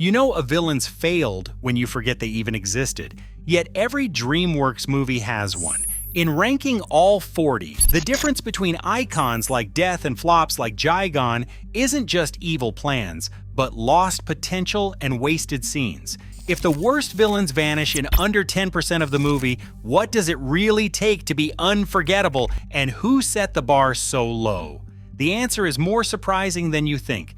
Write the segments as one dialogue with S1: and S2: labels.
S1: You know a villain's failed when you forget they even existed, yet every DreamWorks movie has one. In ranking all 40, the difference between icons like Death and flops like Jigon isn't just evil plans, but lost potential and wasted scenes. If the worst villains vanish in under 10% of the movie, what does it really take to be unforgettable, and who set the bar so low? The answer is more surprising than you think.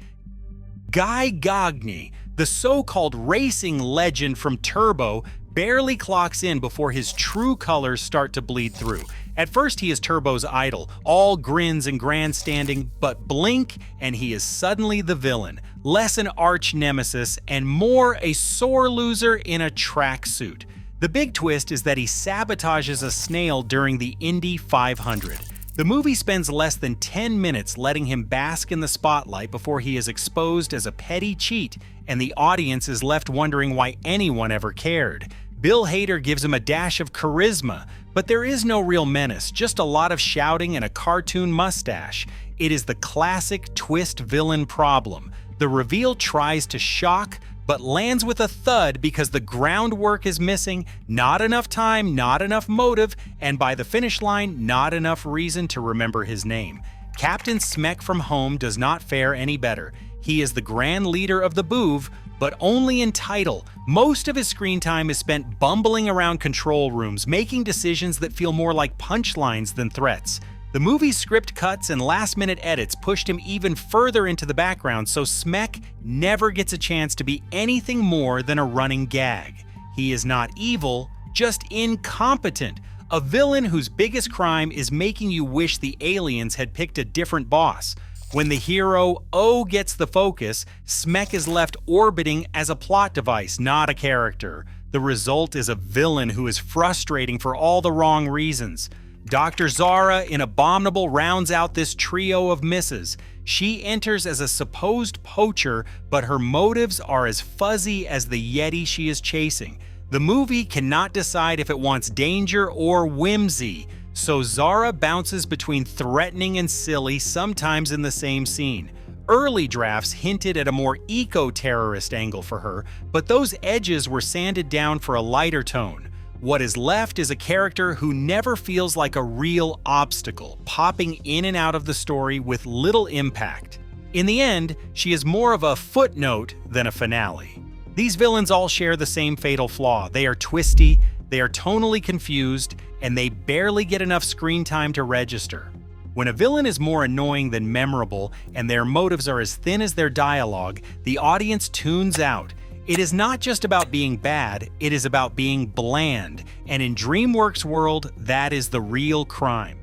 S1: Guy Gagné, the so-called racing legend from Turbo, barely clocks in before his true colors start to bleed through. At first, he is Turbo's idol, all grins and grandstanding, but blink and he is suddenly the villain, less an arch nemesis and more a sore loser in a tracksuit. The big twist is that he sabotages a snail during the Indy 500. The movie spends less than 10 minutes letting him bask in the spotlight before he is exposed as a petty cheat, and the audience is left wondering why anyone ever cared. Bill Hader gives him a dash of charisma, but there is no real menace, just a lot of shouting and a cartoon mustache. It is the classic twist villain problem. The reveal tries to shock, but lands with a thud because the groundwork is missing, not enough time, not enough motive, and by the finish line, not enough reason to remember his name. Captain Smek from Home does not fare any better. He is the grand leader of the Boov, but only in title. Most of his screen time is spent bumbling around control rooms, making decisions that feel more like punchlines than threats. The movie's script cuts and last-minute edits pushed him even further into the background, so Smek never gets a chance to be anything more than a running gag. He is not evil, just incompetent, a villain whose biggest crime is making you wish the aliens had picked a different boss. When the hero O gets the focus, Smek is left orbiting as a plot device, not a character. The result is a villain who is frustrating for all the wrong reasons. Dr. Zara in Abominable rounds out this trio of misses. She enters as a supposed poacher, but her motives are as fuzzy as the Yeti she is chasing. The movie cannot decide if it wants danger or whimsy, so Zara bounces between threatening and silly, sometimes in the same scene. Early drafts hinted at a more eco-terrorist angle for her, but those edges were sanded down for a lighter tone. What is left is a character who never feels like a real obstacle, popping in and out of the story with little impact. In the end, she is more of a footnote than a finale. These villains all share the same fatal flaw. They are twisty, they are tonally confused, and they barely get enough screen time to register. When a villain is more annoying than memorable and their motives are as thin as their dialogue, the audience tunes out. It is not just about being bad, it is about being bland, and in DreamWorks' world, that is the real crime.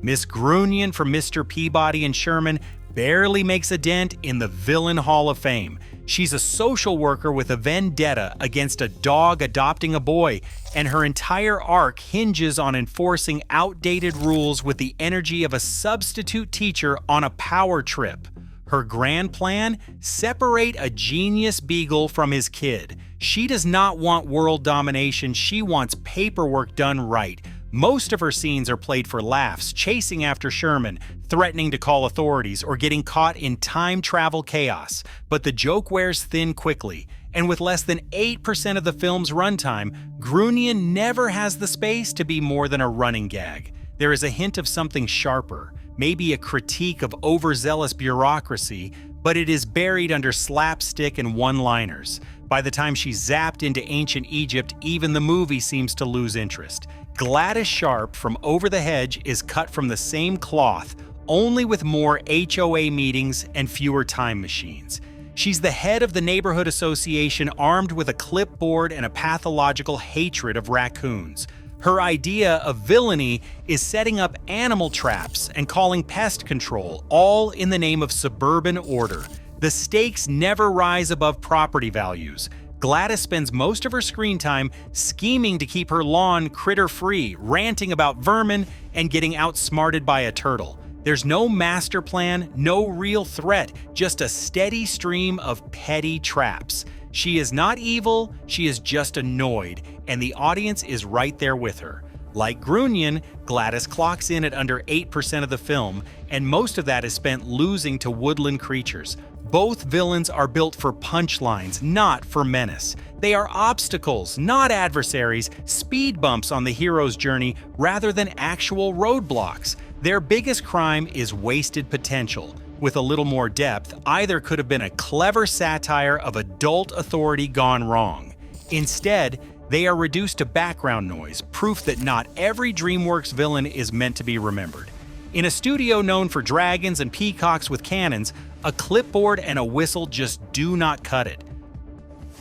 S1: Miss Grunion from Mr. Peabody and Sherman barely makes a dent in the Villain Hall of Fame. She's a social worker with a vendetta against a dog adopting a boy, and her entire arc hinges on enforcing outdated rules with the energy of a substitute teacher on a power trip. Her grand plan? Separate a genius beagle from his kid. She does not want world domination, she wants paperwork done right. Most of her scenes are played for laughs, chasing after Sherman, threatening to call authorities, or getting caught in time travel chaos. But the joke wears thin quickly, and with less than 8% of the film's runtime, Grunion never has the space to be more than a running gag. There is a hint of something sharper, maybe a critique of overzealous bureaucracy, but it is buried under slapstick and one-liners. By the time she's zapped into ancient Egypt, even the movie seems to lose interest. Gladys Sharp from Over the Hedge is cut from the same cloth, only with more HOA meetings and fewer time machines. She's the head of the neighborhood association, armed with a clipboard and a pathological hatred of raccoons. Her idea of villainy is setting up animal traps and calling pest control, all in the name of suburban order. The stakes never rise above property values. Gladys spends most of her screen time scheming to keep her lawn critter-free, ranting about vermin, and getting outsmarted by a turtle. There's no master plan, no real threat, just a steady stream of petty traps. She is not evil, she is just annoyed, and the audience is right there with her. Like Grunion, Gladys clocks in at under 8% of the film, and most of that is spent losing to woodland creatures. Both villains are built for punchlines, not for menace. They are obstacles, not adversaries, speed bumps on the hero's journey rather than actual roadblocks. Their biggest crime is wasted potential. With a little more depth, either could have been a clever satire of adult authority gone wrong. Instead, they are reduced to background noise, proof that not every DreamWorks villain is meant to be remembered. In a studio known for dragons and peacocks with cannons, a clipboard and a whistle just do not cut it.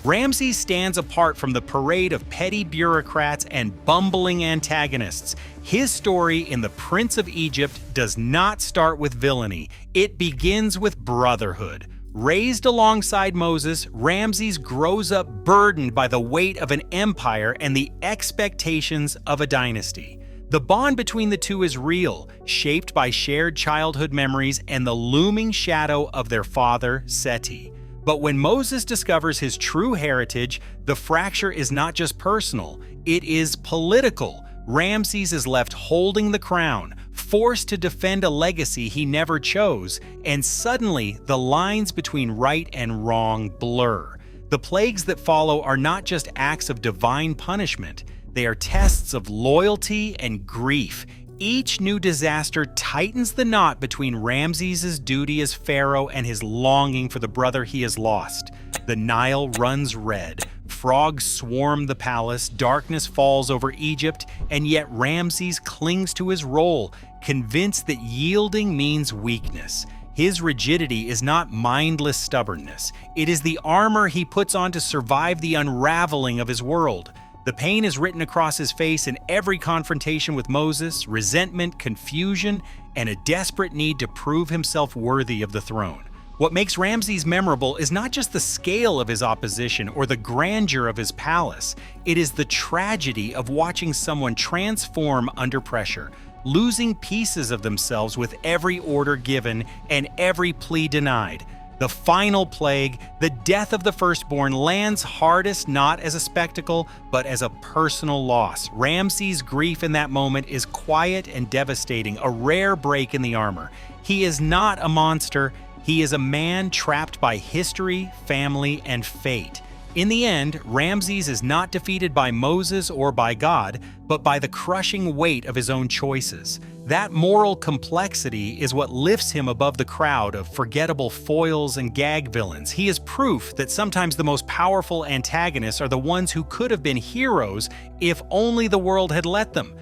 S1: Ramses stands apart from the parade of petty bureaucrats and bumbling antagonists. His story in The Prince of Egypt does not start with villainy. It begins with brotherhood. Raised alongside Moses, Ramses grows up burdened by the weight of an empire and the expectations of a dynasty. The bond between the two is real, shaped by shared childhood memories and the looming shadow of their father, Seti. But when Moses discovers his true heritage, the fracture is not just personal, it is political. Ramses is left holding the crown, forced to defend a legacy he never chose, and suddenly the lines between right and wrong blur. The plagues that follow are not just acts of divine punishment, they are tests of loyalty and grief. Each new disaster tightens the knot between Ramses' duty as pharaoh and his longing for the brother he has lost. The Nile runs red, frogs swarm the palace, darkness falls over Egypt, and yet Ramses clings to his role, convinced that yielding means weakness. His rigidity is not mindless stubbornness. It is the armor he puts on to survive the unraveling of his world. The pain is written across his face in every confrontation with Moses, resentment, confusion, and a desperate need to prove himself worthy of the throne. What makes Ramses memorable is not just the scale of his opposition or the grandeur of his palace. It is the tragedy of watching someone transform under pressure, losing pieces of themselves with every order given and every plea denied. The final plague, the death of the firstborn, lands hardest not as a spectacle, but as a personal loss. Ramses' grief in that moment is quiet and devastating, a rare break in the armor. He is not a monster, he is a man trapped by history, family, and fate. In the end, Ramses is not defeated by Moses or by God, but by the crushing weight of his own choices. That moral complexity is what lifts him above the crowd of forgettable foils and gag villains. He is proof that sometimes the most powerful antagonists are the ones who could have been heroes if only the world had let them.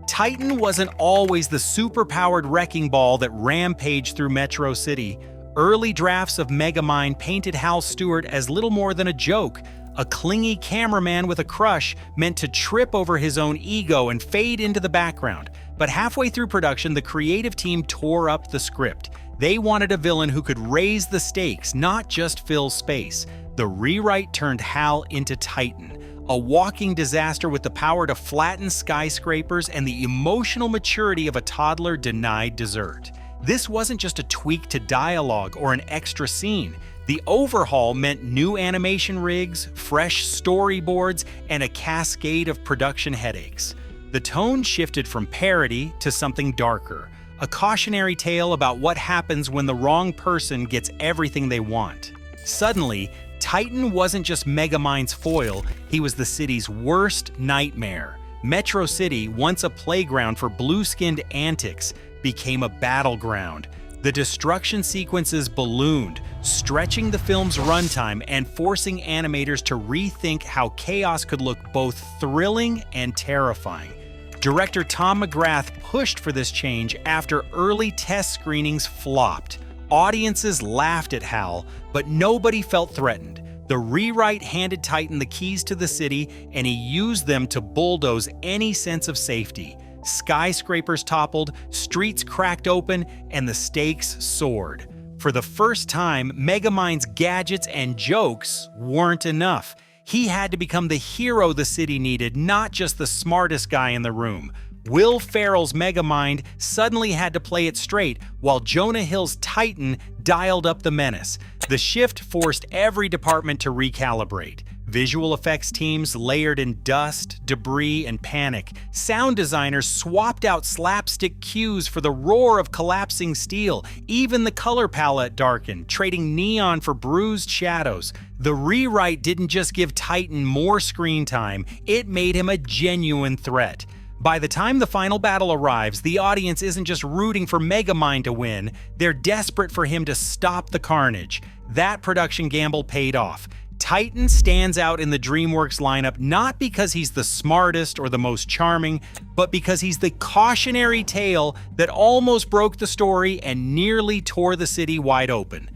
S1: Titan wasn't always the super-powered wrecking ball that rampaged through Metro City. Early drafts of Megamind painted Hal Stewart as little more than a joke, a clingy cameraman with a crush meant to trip over his own ego and fade into the background. But halfway through production, the creative team tore up the script. They wanted a villain who could raise the stakes, not just fill space. The rewrite turned Hal into Titan, a walking disaster with the power to flatten skyscrapers and the emotional maturity of a toddler denied dessert. This wasn't just a tweak to dialogue or an extra scene. The overhaul meant new animation rigs, fresh storyboards, and a cascade of production headaches. The tone shifted from parody to something darker, a cautionary tale about what happens when the wrong person gets everything they want. Suddenly, Titan wasn't just Megamind's foil, he was the city's worst nightmare. Metro City, once a playground for blue-skinned antics, became a battleground. The destruction sequences ballooned, stretching the film's runtime and forcing animators to rethink how chaos could look both thrilling and terrifying. Director Tom McGrath pushed for this change after early test screenings flopped. Audiences laughed at Hal, but nobody felt threatened. The rewrite handed Titan the keys to the city, and he used them to bulldoze any sense of safety. Skyscrapers toppled, streets cracked open, and the stakes soared. For the first time, Megamind's gadgets and jokes weren't enough. He had to become the hero the city needed, not just the smartest guy in the room. Will Ferrell's Megamind suddenly had to play it straight, while Jonah Hill's Titan dialed up the menace. The shift forced every department to recalibrate. Visual effects teams layered in dust, debris, and panic. Sound designers swapped out slapstick cues for the roar of collapsing steel. Even the color palette darkened, trading neon for bruised shadows. The rewrite didn't just give Titan more screen time, it made him a genuine threat. By the time the final battle arrives, the audience isn't just rooting for Megamind to win, they're desperate for him to stop the carnage. That production gamble paid off. Titan stands out in the DreamWorks lineup not because he's the smartest or the most charming, but because he's the cautionary tale that almost broke the story and nearly tore the city wide open.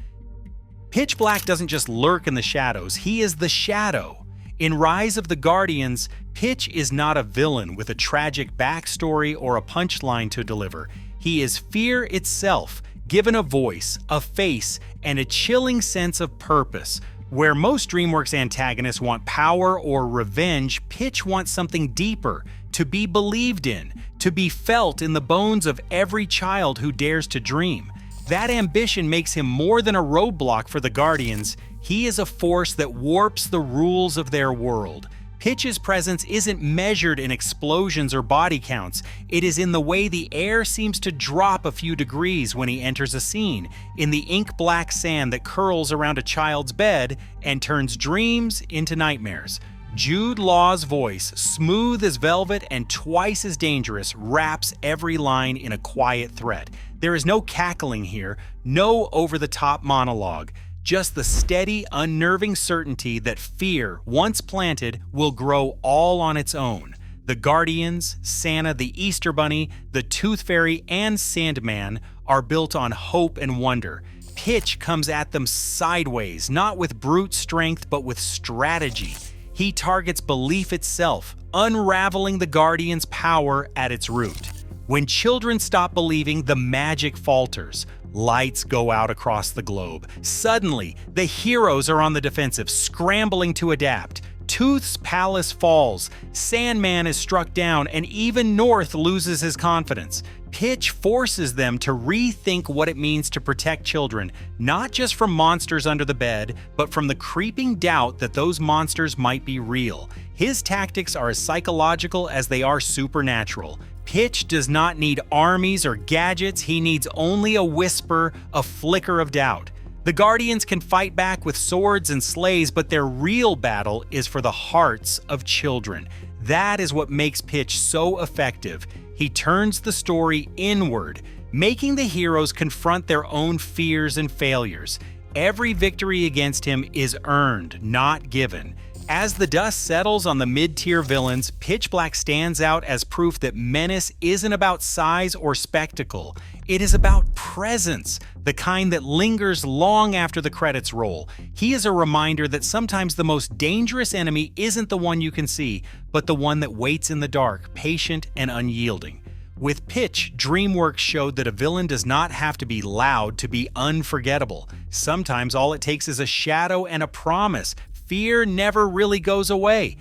S1: Pitch Black doesn't just lurk in the shadows, he is the shadow. In Rise of the Guardians, Pitch is not a villain with a tragic backstory or a punchline to deliver. He is fear itself, given a voice, a face, and a chilling sense of purpose. Where most DreamWorks antagonists want power or revenge, Pitch wants something deeper, to be believed in, to be felt in the bones of every child who dares to dream. That ambition makes him more than a roadblock for the Guardians. He is a force that warps the rules of their world. Pitch's presence isn't measured in explosions or body counts. It is in the way the air seems to drop a few degrees when he enters a scene, in the ink-black sand that curls around a child's bed and turns dreams into nightmares. Jude Law's voice, smooth as velvet and twice as dangerous, wraps every line in a quiet threat. There is no cackling here, no over-the-top monologue. Just the steady, unnerving certainty that fear, once planted, will grow all on its own. The Guardians, Santa the Easter Bunny, the Tooth Fairy, and Sandman are built on hope and wonder. Pitch comes at them sideways, not with brute strength, but with strategy. He targets belief itself, unraveling the Guardians' power at its root. When children stop believing, the magic falters. Lights go out across the globe. Suddenly, the heroes are on the defensive, scrambling to adapt. Tooth's palace falls, Sandman is struck down, and even North loses his confidence. Pitch forces them to rethink what it means to protect children, not just from monsters under the bed, but from the creeping doubt that those monsters might be real. His tactics are as psychological as they are supernatural. Pitch does not need armies or gadgets, he needs only a whisper, a flicker of doubt. The Guardians can fight back with swords and sleighs, but their real battle is for the hearts of children. That is what makes Pitch so effective. He turns the story inward, making the heroes confront their own fears and failures. Every victory against him is earned, not given. As the dust settles on the mid-tier villains, Pitch Black stands out as proof that menace isn't about size or spectacle. It is about presence, the kind that lingers long after the credits roll. He is a reminder that sometimes the most dangerous enemy isn't the one you can see, but the one that waits in the dark, patient and unyielding. With Pitch, DreamWorks showed that a villain does not have to be loud to be unforgettable. Sometimes all it takes is a shadow and a promise. Fear never really goes away.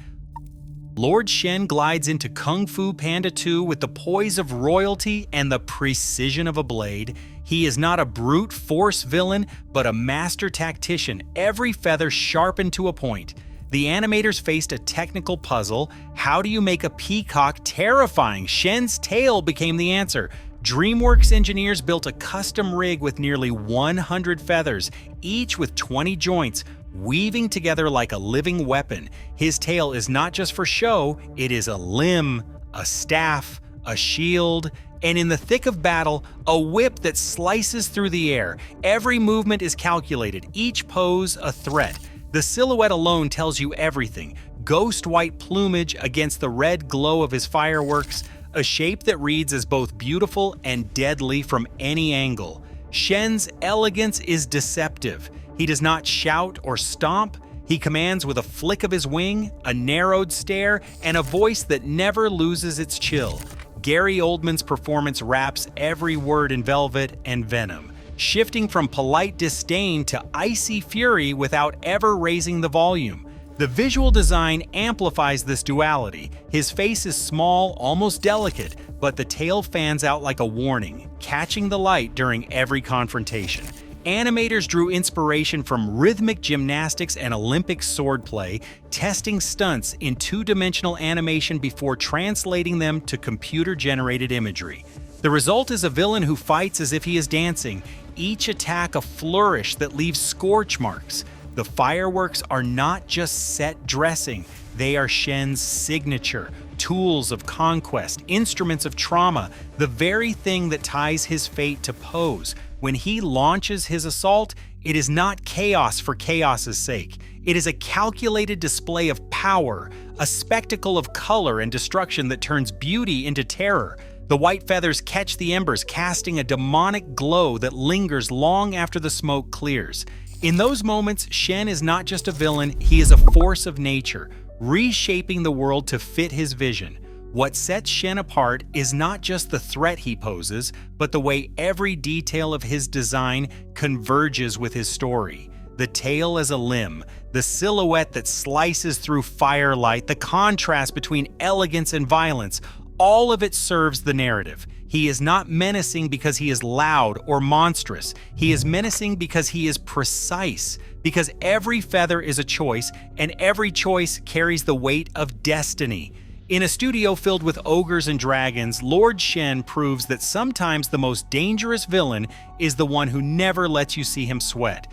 S1: Lord Shen glides into Kung Fu Panda 2 with the poise of royalty and the precision of a blade. He is not a brute force villain, but a master tactician, every feather sharpened to a point. The animators faced a technical puzzle. How do you make a peacock terrifying? Shen's tail became the answer. DreamWorks engineers built a custom rig with nearly 100 feathers, each with 20 joints, weaving together like a living weapon. His tail is not just for show, it is a limb, a staff, a shield, and in the thick of battle, a whip that slices through the air. Every movement is calculated, each pose a threat. The silhouette alone tells you everything. Ghost white plumage against the red glow of his fireworks, a shape that reads as both beautiful and deadly from any angle. Shen's elegance is deceptive. He does not shout or stomp. He commands with a flick of his wing, a narrowed stare, and a voice that never loses its chill. Gary Oldman's performance wraps every word in velvet and venom, shifting from polite disdain to icy fury without ever raising the volume. The visual design amplifies this duality. His face is small, almost delicate, but the tail fans out like a warning, catching the light during every confrontation. Animators drew inspiration from rhythmic gymnastics and Olympic swordplay, testing stunts in two-dimensional animation before translating them to computer-generated imagery. The result is a villain who fights as if he is dancing, each attack a flourish that leaves scorch marks. The fireworks are not just set dressing, they are Shen's signature, tools of conquest, instruments of trauma, the very thing that ties his fate to Poe's. When he launches his assault, it is not chaos for chaos's sake. It is a calculated display of power, a spectacle of color and destruction that turns beauty into terror. The white feathers catch the embers, casting a demonic glow that lingers long after the smoke clears. In those moments, Shen is not just a villain, he is a force of nature, reshaping the world to fit his vision. What sets Shen apart is not just the threat he poses, but the way every detail of his design converges with his story. The tail as a limb, the silhouette that slices through firelight, the contrast between elegance and violence, all of it serves the narrative. He is not menacing because he is loud or monstrous. He is menacing because he is precise, because every feather is a choice, and every choice carries the weight of destiny. In a studio filled with ogres and dragons, Lord Shen proves that sometimes the most dangerous villain is the one who never lets you see him sweat.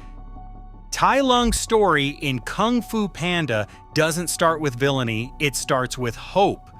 S1: Tai Lung's story in Kung Fu Panda doesn't start with villainy, it starts with hope.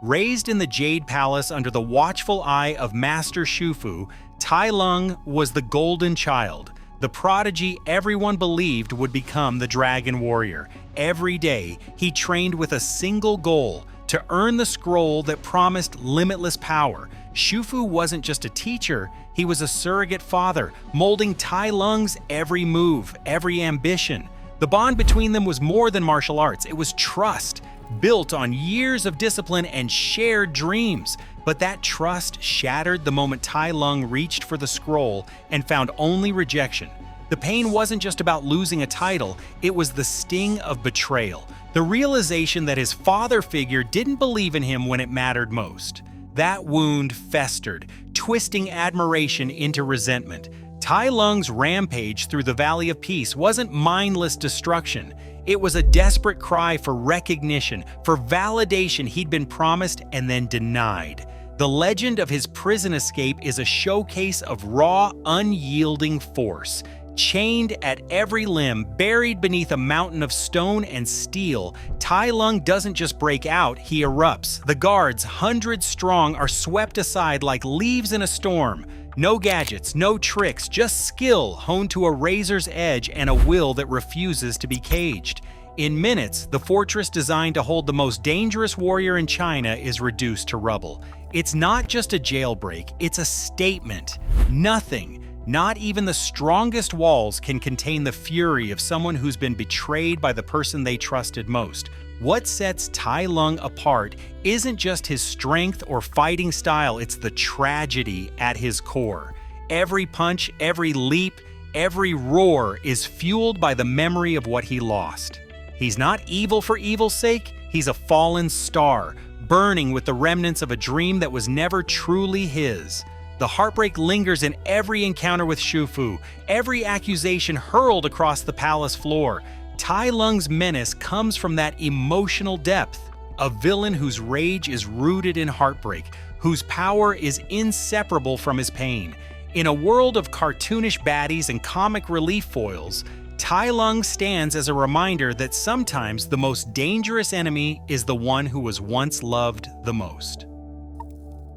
S1: Raised in the Jade Palace under the watchful eye of Master Shufu, Tai Lung was the golden child, the prodigy everyone believed would become the Dragon Warrior. Every day, he trained with a single goal: to earn the scroll that promised limitless power. Shufu wasn't just a teacher, he was a surrogate father, molding Tai Lung's every move, every ambition. The bond between them was more than martial arts, it was trust, built on years of discipline and shared dreams. But that trust shattered the moment Tai Lung reached for the scroll and found only rejection. The pain wasn't just about losing a title, it was the sting of betrayal. The realization that his father figure didn't believe in him when it mattered most. That wound festered, twisting admiration into resentment. Tai Lung's rampage through the Valley of Peace wasn't mindless destruction. It was a desperate cry for recognition, for validation he'd been promised and then denied. The legend of his prison escape is a showcase of raw, unyielding force. Chained at every limb, buried beneath a mountain of stone and steel, Tai Lung doesn't just break out, he erupts. The guards, hundreds strong, are swept aside like leaves in a storm. No gadgets, no tricks, just skill honed to a razor's edge and a will that refuses to be caged. In minutes, the fortress designed to hold the most dangerous warrior in China is reduced to rubble. It's not just a jailbreak, it's a statement. Nothing, not even the strongest walls, can contain the fury of someone who's been betrayed by the person they trusted most. What sets Tai Lung apart isn't just his strength or fighting style, it's the tragedy at his core. Every punch, every leap, every roar is fueled by the memory of what he lost. He's not evil for evil's sake, he's a fallen star, burning with the remnants of a dream that was never truly his. The heartbreak lingers in every encounter with Shufu, every accusation hurled across the palace floor. Tai Lung's menace comes from that emotional depth, a villain whose rage is rooted in heartbreak, whose power is inseparable from his pain. In a world of cartoonish baddies and comic relief foils, Tai Lung stands as a reminder that sometimes the most dangerous enemy is the one who was once loved the most.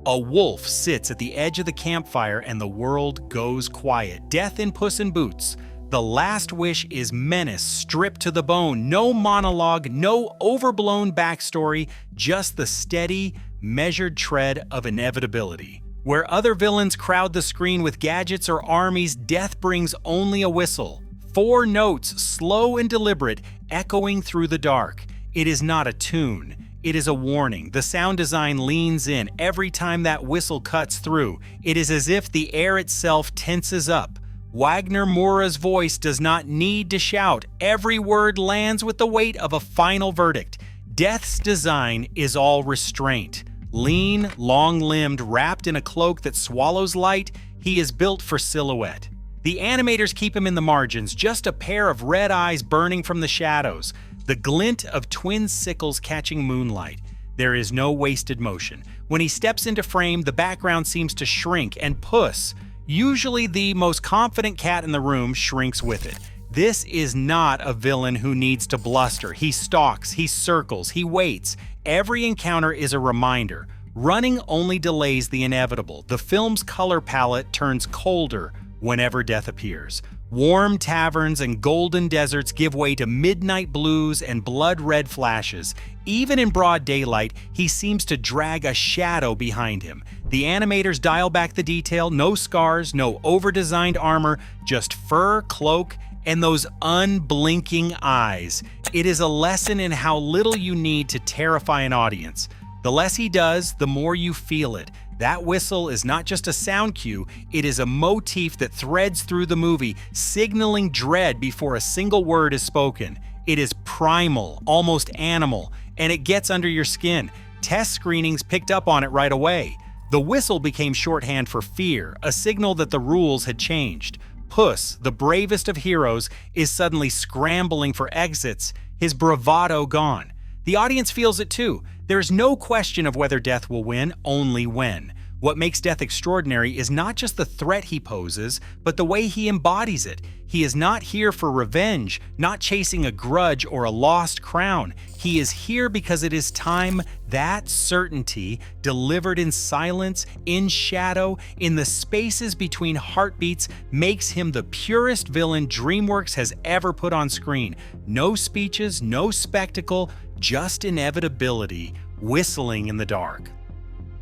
S1: A wolf sits at the edge of the campfire and the world goes quiet. Death in Puss in Boots. The last wish is menace stripped to the bone. No monologue, no overblown backstory, just the steady, measured tread of inevitability. Where other villains crowd the screen with gadgets or armies, death brings only a whistle. 4 notes, slow and deliberate, echoing through the dark. It is not a tune. It is a warning. The sound design leans in every time that whistle cuts through. It is as if the air itself tenses up. Wagner Moura's voice does not need to shout. Every word lands with the weight of a final verdict. Death's design is all restraint. Lean, long-limbed, wrapped in a cloak that swallows light, he is built for silhouette. The animators keep him in the margins, just a pair of red eyes burning from the shadows, the glint of twin sickles catching moonlight. There is no wasted motion. When he steps into frame, the background seems to shrink, and Puss, usually the most confident cat in the room, shrinks with it. This is not a villain who needs to bluster. He stalks, he circles, he waits. Every encounter is a reminder. Running only delays the inevitable. The film's color palette turns colder whenever death appears. Warm taverns and golden deserts give way to midnight blues and blood-red flashes. Even in broad daylight, he seems to drag a shadow behind him. The animators dial back the detail, no scars, no over-designed armor, just fur, cloak, and those unblinking eyes. It is a lesson in how little you need to terrify an audience. The less he does, the more you feel it. That whistle is not just a sound cue, it is a motif that threads through the movie, signaling dread before a single word is spoken. It is primal, almost animal, and it gets under your skin. Test screenings picked up on it right away. The whistle became shorthand for fear, a signal that the rules had changed. Puss, the bravest of heroes, is suddenly scrambling for exits, his bravado gone. The audience feels it too. There is no question of whether death will win, only when. What makes death extraordinary is not just the threat he poses, but the way he embodies it. He is not here for revenge, not chasing a grudge or a lost crown. He is here because it is time. That certainty, delivered in silence, in shadow, in the spaces between heartbeats, makes him the purest villain DreamWorks has ever put on screen. No speeches, no spectacle, just inevitability, whistling in the dark.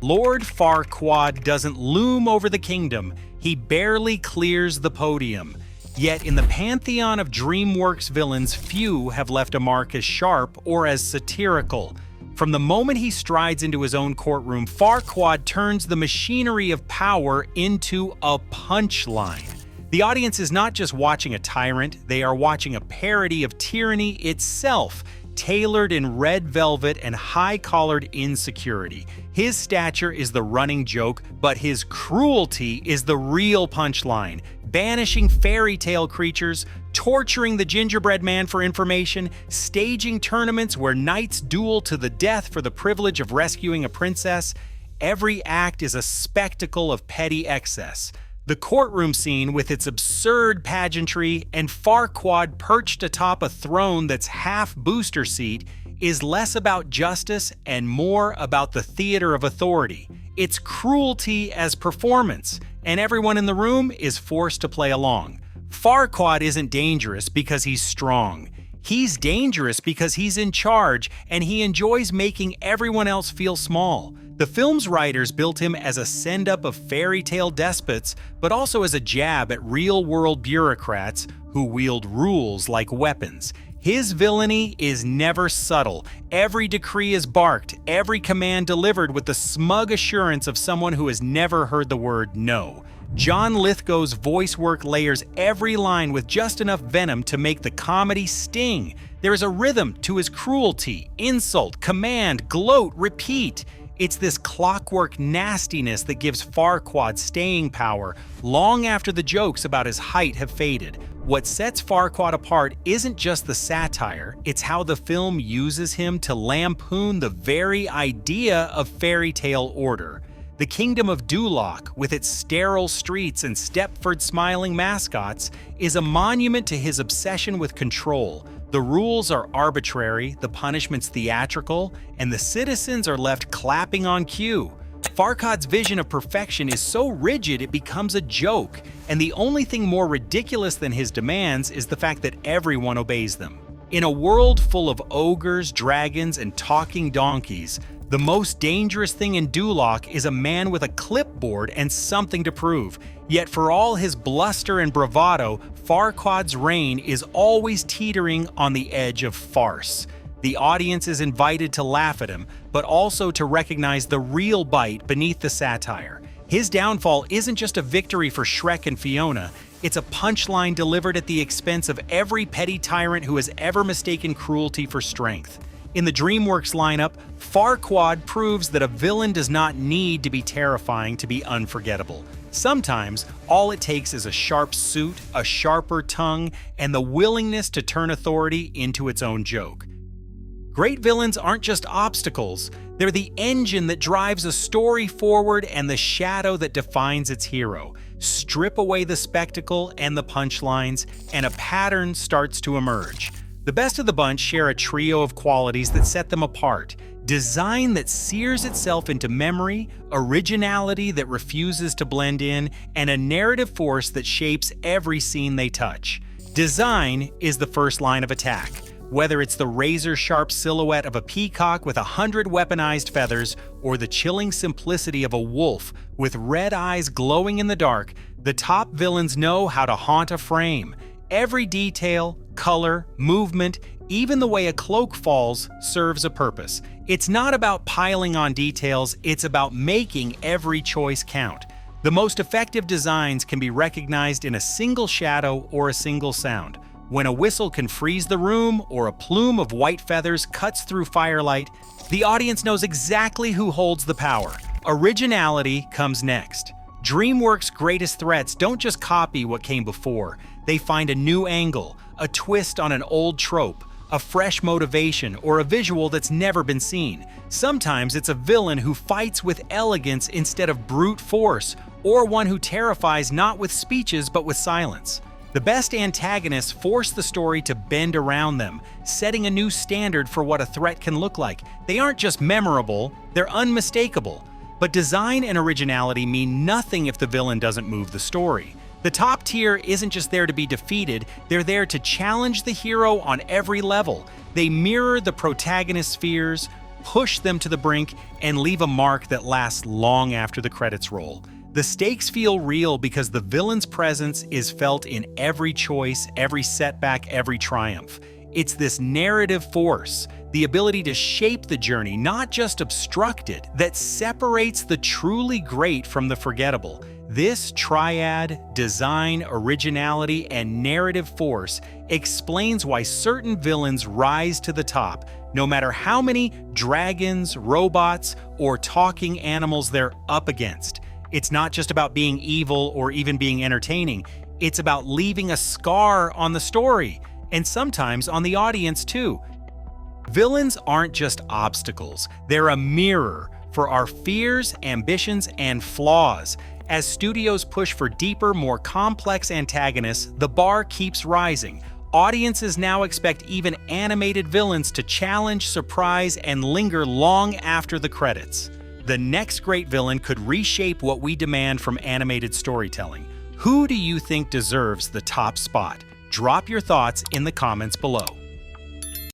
S1: Lord Farquaad doesn't loom over the kingdom, he barely clears the podium. Yet in the pantheon of DreamWorks villains, few have left a mark as sharp or as satirical. From the moment he strides into his own courtroom, Farquaad turns the machinery of power into a punchline. The audience is not just watching a tyrant, they are watching a parody of tyranny itself, tailored in red velvet and high-collared insecurity. His stature is the running joke, but his cruelty is the real punchline. Banishing fairy tale creatures, torturing the gingerbread man for information, staging tournaments where knights duel to the death for the privilege of rescuing a princess. Every act is a spectacle of petty excess. The courtroom scene with its absurd pageantry and Farquaad perched atop a throne that's half booster seat is less about justice and more about the theater of authority. It's cruelty as performance, and everyone in the room is forced to play along. Farquaad isn't dangerous because he's strong. He's dangerous because he's in charge and he enjoys making everyone else feel small. The film's writers built him as a send-up of fairy tale despots, but also as a jab at real-world bureaucrats who wield rules like weapons. His villainy is never subtle. Every decree is barked, every command delivered with the smug assurance of someone who has never heard the word no. John Lithgow's voice work layers every line with just enough venom to make the comedy sting. There is a rhythm to his cruelty, insult, command, gloat, repeat. It's this clockwork nastiness that gives Farquaad staying power long after the jokes about his height have faded. What sets Farquaad apart isn't just the satire, it's how the film uses him to lampoon the very idea of fairy tale order. The kingdom of Duloc, with its sterile streets and Stepford-smiling mascots, is a monument to his obsession with control. The rules are arbitrary, the punishments theatrical, and the citizens are left clapping on cue. Farquaad's vision of perfection is so rigid it becomes a joke, and the only thing more ridiculous than his demands is the fact that everyone obeys them. In a world full of ogres, dragons, and talking donkeys, the most dangerous thing in Duloc is a man with a clipboard and something to prove. Yet for all his bluster and bravado, Farquaad's reign is always teetering on the edge of farce. The audience is invited to laugh at him, but also to recognize the real bite beneath the satire. His downfall isn't just a victory for Shrek and Fiona, it's a punchline delivered at the expense of every petty tyrant who has ever mistaken cruelty for strength. In the DreamWorks lineup, Farquaad proves that a villain does not need to be terrifying to be unforgettable. Sometimes, all it takes is a sharp suit, a sharper tongue, and the willingness to turn authority into its own joke. Great villains aren't just obstacles, they're the engine that drives a story forward and the shadow that defines its hero. Strip away the spectacle and the punchlines, and a pattern starts to emerge. The best of the bunch share a trio of qualities that set them apart: design that sears itself into memory, originality that refuses to blend in, and a narrative force that shapes every scene they touch. Design is the first line of attack. Whether it's the razor-sharp silhouette of a peacock with 100 weaponized feathers, or the chilling simplicity of a wolf with red eyes glowing in the dark, the top villains know how to haunt a frame. Every detail, color, movement, even the way a cloak falls, serves a purpose. It's not about piling on details, it's about making every choice count. The most effective designs can be recognized in a single shadow or a single sound. When a whistle can freeze the room or a plume of white feathers cuts through firelight, the audience knows exactly who holds the power. Originality comes next. DreamWorks' greatest threats don't just copy what came before. They find a new angle, a twist on an old trope, a fresh motivation, or a visual that's never been seen. Sometimes it's a villain who fights with elegance instead of brute force, or one who terrifies not with speeches but with silence. The best antagonists force the story to bend around them, setting a new standard for what a threat can look like. They aren't just memorable, they're unmistakable. But design and originality mean nothing if the villain doesn't move the story. The top tier isn't just there to be defeated, they're there to challenge the hero on every level. They mirror the protagonist's fears, push them to the brink, and leave a mark that lasts long after the credits roll. The stakes feel real because the villain's presence is felt in every choice, every setback, every triumph. It's this narrative force, the ability to shape the journey, not just obstruct it, that separates the truly great from the forgettable. This triad, design, originality, and narrative force explains why certain villains rise to the top, no matter how many dragons, robots, or talking animals they're up against. It's not just about being evil or even being entertaining. It's about leaving a scar on the story, and sometimes on the audience too. Villains aren't just obstacles. They're a mirror for our fears, ambitions, and flaws. As studios push for deeper, more complex antagonists, the bar keeps rising. Audiences now expect even animated villains to challenge, surprise, and linger long after the credits. The next great villain could reshape what we demand from animated storytelling. Who do you think deserves the top spot? Drop your thoughts in the comments below.